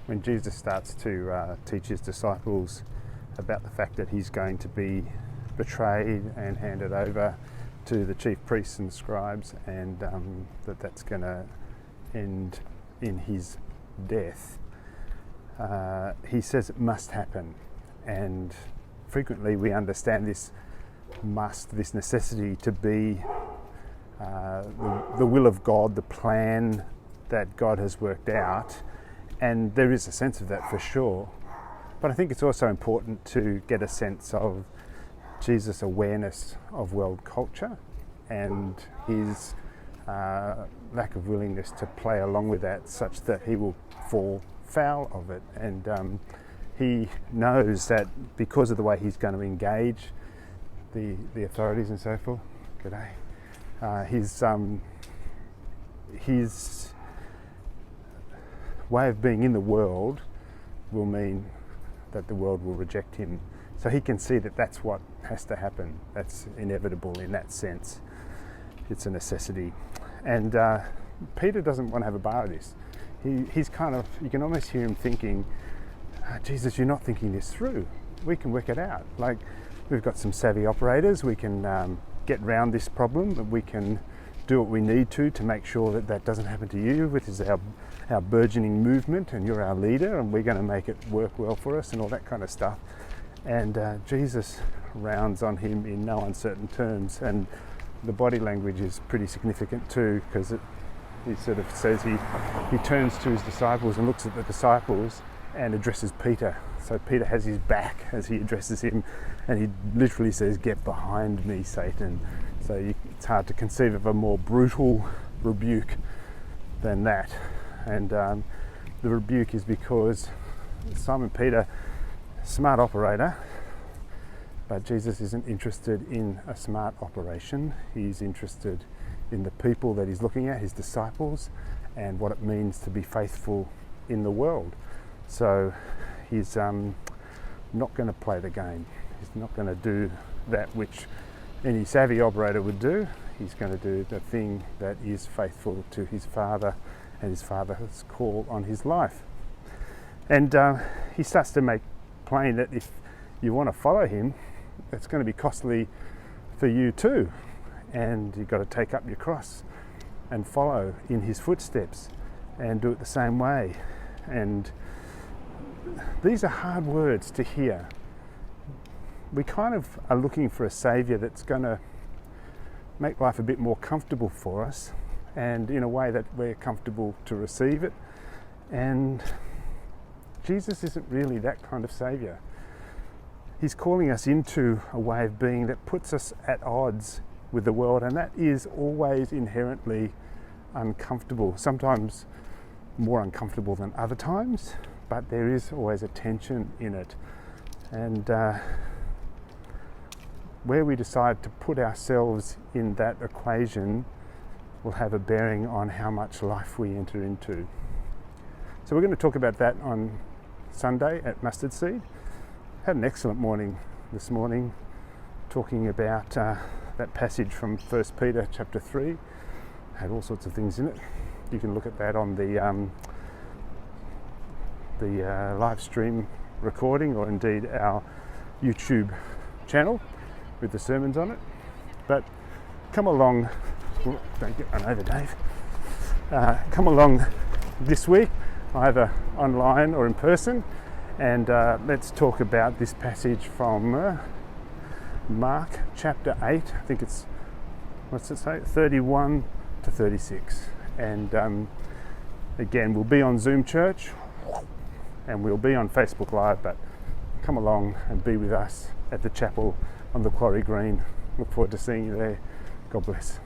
when Jesus starts to teach his disciples about the fact that he's going to be betrayed and handed over to the chief priests and scribes, and that's going to end in his death, he says it must happen. And frequently we understand this necessity to be the will of God, the plan that God has worked out, and there is a sense of that for sure. But I think it's also important to get a sense of Jesus' awareness of world culture and his lack of willingness to play along with that, such that he will fall foul of it. And he knows that because of the way he's going to engage the authorities and so forth, his way of being in the world will mean that the world will reject him. So he can see that that's what has to happen. That's inevitable in that sense. It's a necessity. And Peter doesn't want to have a bar of this. He's kind of, you can almost hear him thinking, Jesus, you're not thinking this through. We can work it out. Like, we've got some savvy operators. We can get round this problem. We can do what we need to make sure that that doesn't happen to you, which is our burgeoning movement, and you're our leader, and we're going to make it work well for us and all that kind of stuff. And Jesus rounds on him in no uncertain terms, and the body language is pretty significant too, because he sort of says he turns to his disciples and looks at the disciples and addresses Peter. So Peter has his back as he addresses him, and he literally says, "Get behind me, Satan." So it's hard to conceive of a more brutal rebuke than that. And the rebuke is because Simon Peter, smart operator, but Jesus isn't interested in a smart operation. He's interested in the people that he's looking at, his disciples, and what it means to be faithful in the world. So he's not going to play the game. He's not going to do that which any savvy operator would do. He's going to do the thing that is faithful to his Father and his Father's call on his life. And he starts to make plain that if you want to follow him, it's going to be costly for you too. And you've got to take up your cross and follow in his footsteps and do it the same way. And these are hard words to hear. We kind of are looking for a saviour that's going to make life a bit more comfortable for us, and in a way that we're comfortable to receive it. And Jesus isn't really that kind of saviour. He's calling us into a way of being that puts us at odds with the world, and that is always inherently uncomfortable, sometimes more uncomfortable than other times, but there is always a tension in it. And where we decide to put ourselves in that equation will have a bearing on how much life we enter into. So we're going to talk about that on Sunday at Mustard Seed. Had an excellent morning this morning talking about that passage from 1 Peter chapter 3. Had all sorts of things in it. You can look at that on the live stream recording, or indeed our YouTube channel with the sermons on it. But come along, don't get run over, Dave. Come along this week, either online or in person, and let's talk about this passage from Mark chapter 8. I think it's, what's it say, 31 to 36. And again, we'll be on Zoom Church and we'll be on Facebook Live, but come along and be with us at the chapel on the Quarry Green. Look forward to seeing you there. God bless.